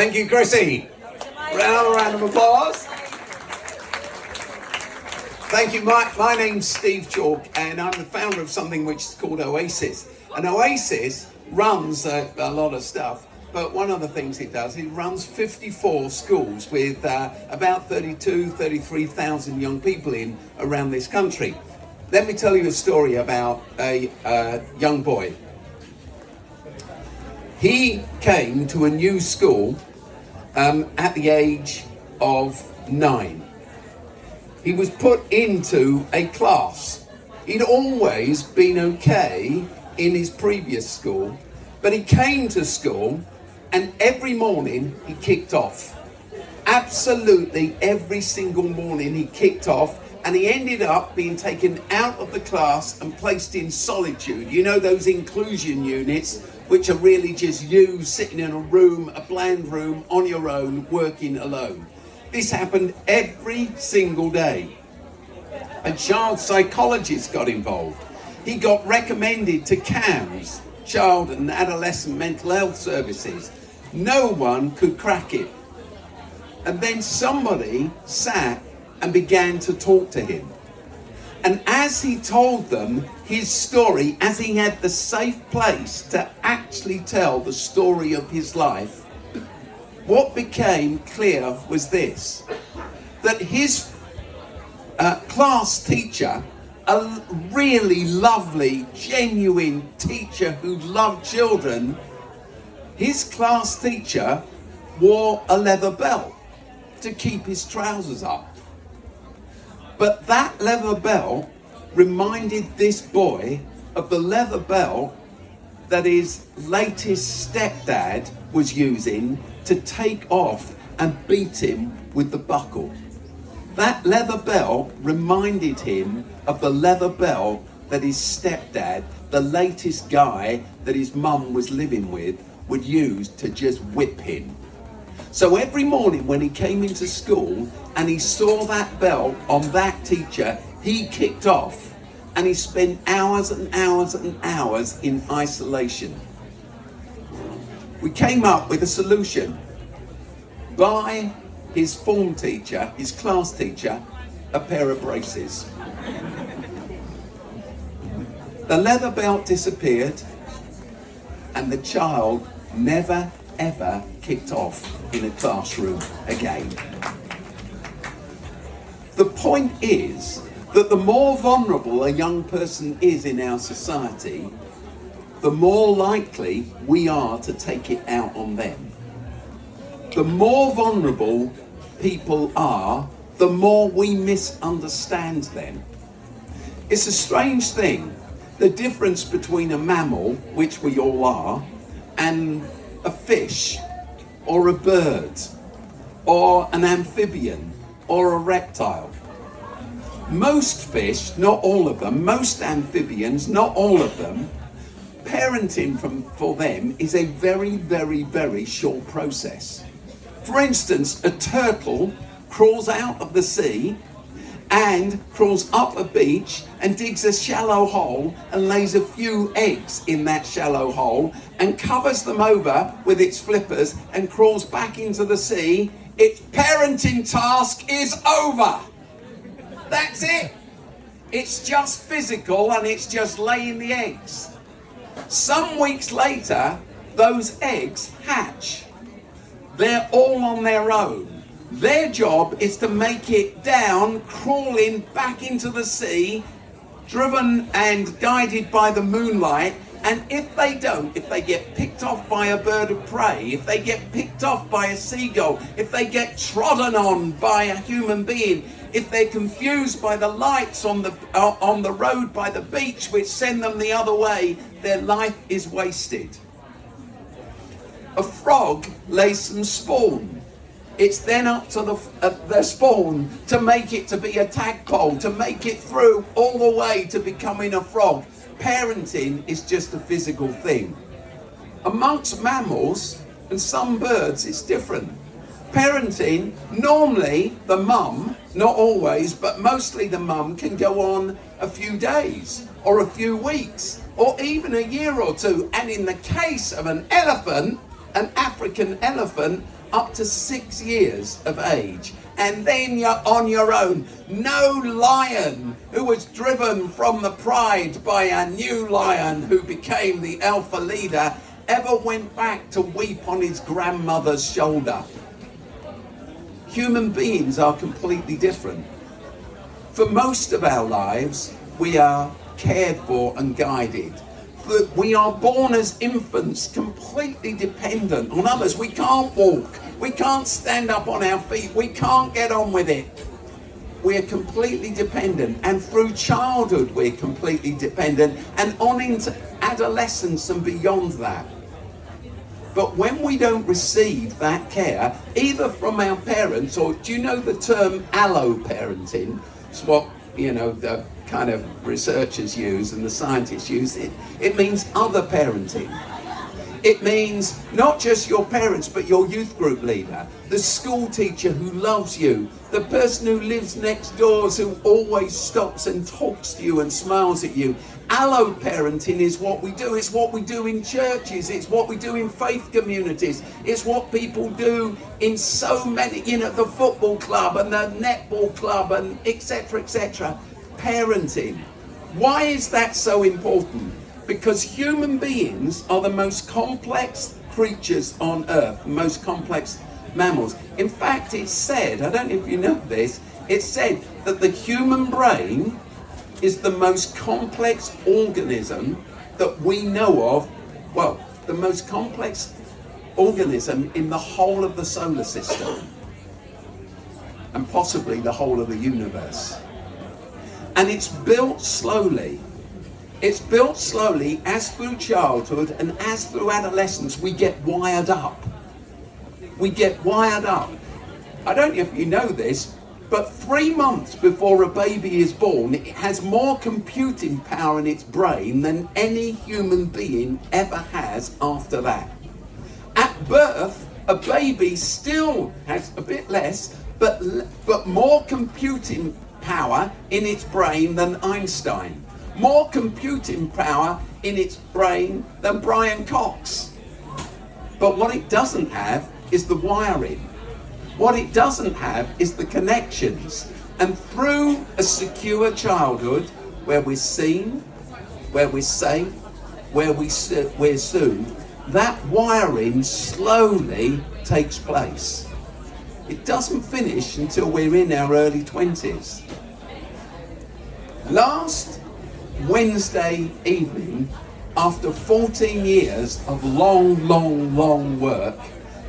Thank you, Chrissy. Round of applause. Thank you. My name's Steve Chalke, and I'm the founder of something which is called Oasis. And Oasis runs a lot of stuff, but one of the things it does, it runs 54 schools with about 33,000 young people in around this country. Let me tell you a story about a young boy. He came to a new school at the age of 9. He was put into a class. He'd always been okay in his previous school, but he came to school and every morning he kicked off. Absolutely every single morning he kicked off, and he ended up being taken out of the class and placed in solitude. You know, those inclusion units, which are really just you sitting in a room, a bland room, on your own, working alone. This happened every single day. A child psychologist got involved. He got recommended to CAMS, Child and Adolescent Mental Health Services. No one could crack it. And then somebody sat and began to talk to him. And as he told them his story, as he had the safe place to actually tell the story of his life, what became clear was this, that his class teacher, a really lovely, genuine teacher who loved children, his class teacher wore a leather belt to keep his trousers up. But that leather belt reminded this boy of the leather belt that his latest stepdad was using to take off and beat him with the buckle. That leather belt reminded him of the leather belt that his stepdad, the latest guy that his mum was living with, would use to just whip him. So every morning when he came into school and he saw that belt on that teacher, he kicked off and he spent hours and hours and hours in isolation. We came up with a solution. Buy his form teacher, his class teacher, a pair of braces. The leather belt disappeared and the child never ever kicked off in a classroom again. The point is that the more vulnerable a young person is in our society, the more likely we are to take it out on them. The more vulnerable people are, the more we misunderstand them. It's a strange thing, the difference between a mammal, which we all are, and a fish, or a bird, or an amphibian, or a reptile. Most fish, not all of them, most amphibians, not all of them, parenting for them is a very, very, very short process. For instance, a turtle crawls out of the sea and crawls up a beach and digs a shallow hole and lays a few eggs in that shallow hole and covers them over with its flippers and crawls back into the sea. Its parenting task is over. That's it. It's just physical and it's just laying the eggs. Some weeks later, those eggs hatch. They're all on their own. Their job is to make it down, crawling back into the sea, driven and guided by the moonlight. And if they don't, if they get picked off by a bird of prey, if they get picked off by a seagull, if they get trodden on by a human being, if they're confused by the lights on the road by the beach which send them the other way, their life is wasted. A frog lays some spawn. It's then up to the spawn to make it to be a tadpole, to make it through all the way to becoming a frog. Parenting is just a physical thing. Amongst mammals and some birds, it's different. Parenting, normally the mum, not always, but mostly the mum can go on a few days or a few weeks or even a year or two. And in the case of an elephant, an African elephant, up to 6 years of age. And then you're on your own. No lion who was driven from the pride by a new lion who became the alpha leader ever went back to weep on his grandmother's shoulder. Human beings are completely different. For most of our lives, we are cared for and guided. We are born as infants, completely dependent on others. We can't walk. We can't stand up on our feet. We can't get on with it. We're completely dependent. And through childhood, we're completely dependent. And on into adolescence and beyond that. But when we don't receive that care, either from our parents, or do you know the term allo-parenting? It's what, the kind of researchers use and the scientists use. It means other parenting. It means not just your parents, but your youth group leader, the school teacher who loves you, the person who lives next door who always stops and talks to you and smiles at you. Allo parenting is what we do. It's what we do in churches. It's what we do in faith communities. It's what people do in so many, the football club and the netball club and etc., etc. Parenting. Why is that so important? Because human beings are the most complex creatures on earth, the most complex mammals. In fact, it's said, I don't know if you know this, it's said that the human brain is the most complex organism that we know of, the most complex organism in the whole of the solar system, and possibly the whole of the universe. And it's built slowly. It's built slowly as through childhood and as through adolescence we get wired up. We get wired up. I don't know if you know this, but 3 months before a baby is born, it has more computing power in its brain than any human being ever has after that. At birth, a baby still has a bit less, but more computing power in its brain than Einstein. More computing power in its brain than Brian Cox. But what it doesn't have is the wiring. What it doesn't have is the connections. And through a secure childhood where we're seen, where we're safe, where we're soothed, that wiring slowly takes place. It doesn't finish until we're in our early 20s. Last Wednesday evening, after 14 years of long work,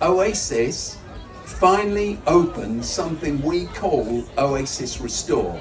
Oasis finally opened something we call Oasis Restore.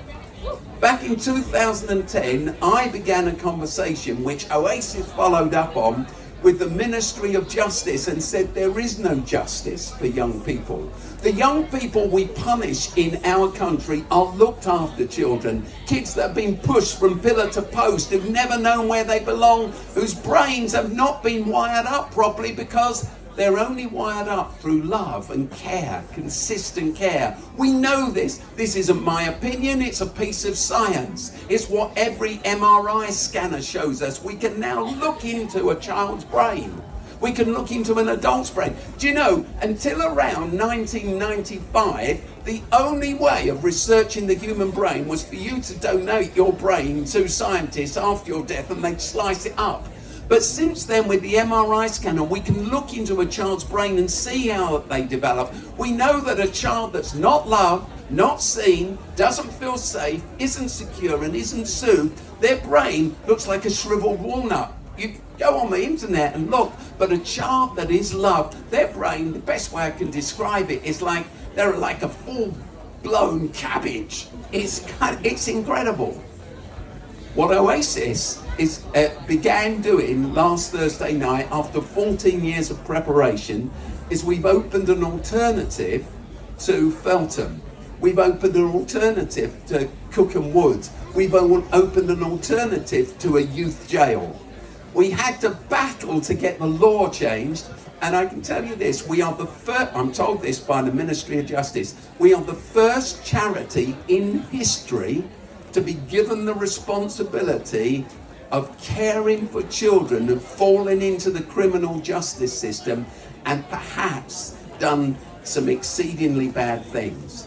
Back in 2010, I began a conversation which Oasis followed up on with the Ministry of Justice and said there is no justice for young people. The young people we punish in our country are looked after children, kids that have been pushed from pillar to post, who've never known where they belong, whose brains have not been wired up properly because they're only wired up through love and care, consistent care. We know this. This isn't my opinion, it's a piece of science. It's what every MRI scanner shows us. We can now look into a child's brain. We can look into an adult's brain. Do you know, until around 1995, the only way of researching the human brain was for you to donate your brain to scientists after your death and they'd slice it up. But since then, with the MRI scanner, we can look into a child's brain and see how they develop. We know that a child that's not loved, not seen, doesn't feel safe, isn't secure and isn't soothed, their brain looks like a shriveled walnut. You go on the internet and look, but a child that is loved, their brain, the best way I can describe it is like they're like a full-blown cabbage. It's incredible. What Oasis began doing last Thursday night after 14 years of preparation is we've opened an alternative to Feltham. We've opened an alternative to Cookham Wood. We've opened an alternative to a youth jail. We had to battle to get the law changed, and I can tell you this, we are the first, I'm told this by the Ministry of Justice, we are the first charity in history to be given the responsibility of caring for children who've fallen into the criminal justice system and perhaps done some exceedingly bad things.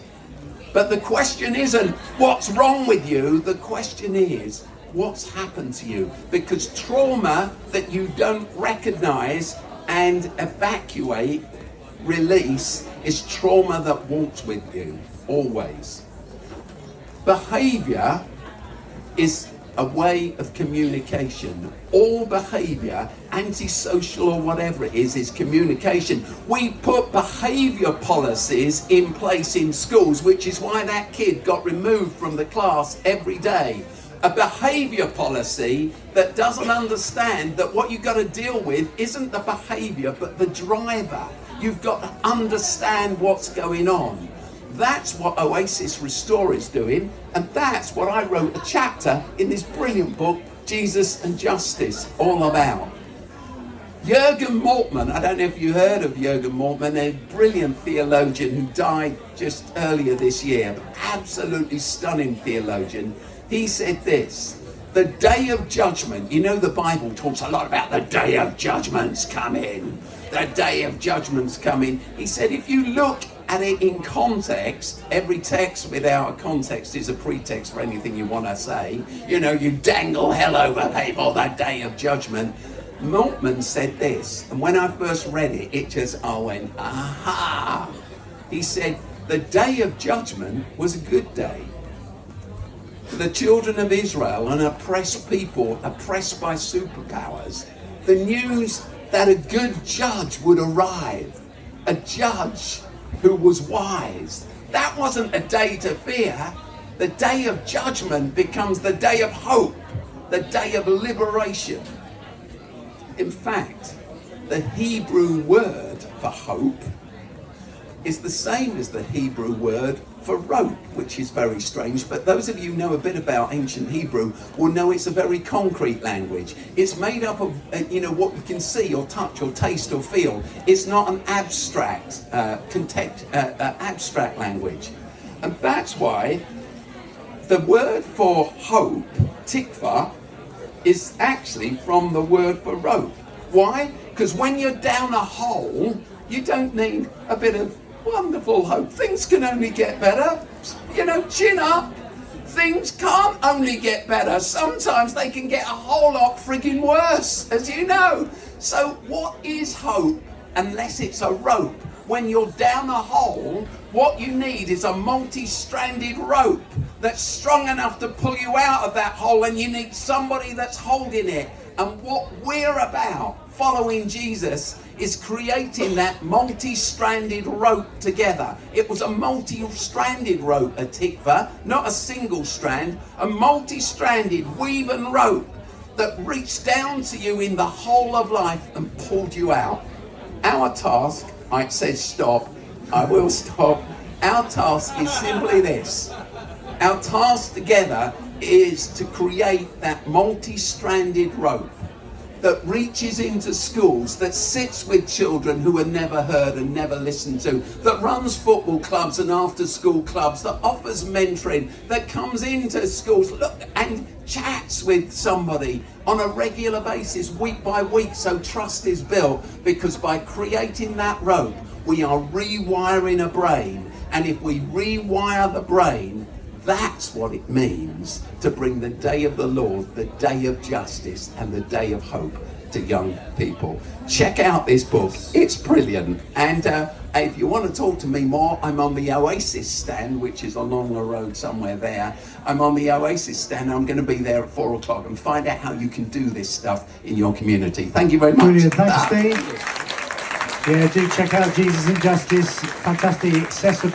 But the question isn't what's wrong with you, the question is what's happened to you. Because trauma that you don't recognize and evacuate, release, is trauma that walks with you, always. Behavior is a way of communication. All behavior, antisocial or whatever it is communication. We put behavior policies in place in schools, which is why that kid got removed from the class every day. A behavior policy that doesn't understand that what you've got to deal with isn't the behavior, but the driver. You've got to understand what's going on. That's what Oasis Restore is doing, and that's what I wrote a chapter in this brilliant book, Jesus and Justice, all about. Jürgen Moltmann, I don't know if you heard of Jürgen Moltmann, a brilliant theologian who died just earlier this year, absolutely stunning theologian. He said this: the day of judgment, you know the Bible talks a lot about the day of judgment's coming. The day of judgment's coming. He said if you look at it in context, every text without a context is a pretext for anything you want to say. You know, you dangle hell over people, the day of judgment. Moltmann said this, and when I first read it, I went, aha. He said, the day of judgment was a good day. For the children of Israel, an oppressed people, oppressed by superpowers, the news that a good judge would arrive, a judge who was wise. That wasn't a day to fear. The day of judgment becomes the day of hope, the day of liberation. In fact, the Hebrew word for hope is the same as the Hebrew word for rope, which is very strange, but those of you who know a bit about ancient Hebrew will know it's a very concrete language. It's made up of what you can see or touch or taste or feel. It's not an abstract abstract language. And that's why the word for hope, tikva, is actually from the word for rope. Why? Because when you're down a hole, you don't need a bit of wonderful hope. Things can only get better. Chin up. Things can't only get better. Sometimes they can get a whole lot frigging worse, as you know. So what is hope unless it's a rope? When you're down a hole, what you need is a multi-stranded rope that's strong enough to pull you out of that hole, and you need somebody that's holding it. And what we're about, following Jesus, is creating that multi-stranded rope together. It was a multi-stranded rope, a tikva, not a single strand, a multi-stranded woven rope that reached down to you in the whole of life and pulled you out. Our task, it says stop, I will stop. Our task is simply this. Our task together is to create that multi-stranded rope that reaches into schools, that sits with children who are never heard and never listened to, that runs football clubs and after-school clubs, that offers mentoring, that comes into schools and chats with somebody on a regular basis, week by week, so trust is built. Because by creating that rope, we are rewiring a brain. And if we rewire the brain, that's what it means to bring the day of the Lord, the day of justice, and the day of hope to young people. Check out this book. It's brilliant. And if you want to talk to me more, I'm on the Oasis stand, which is along the road somewhere there. I'm on the Oasis stand. I'm going to be there at 4 o'clock and find out how you can do this stuff in your community. Thank you very much. Brilliant. Thanks, Steve. Yeah, do check out Jesus and Justice. Fantastic, accessible.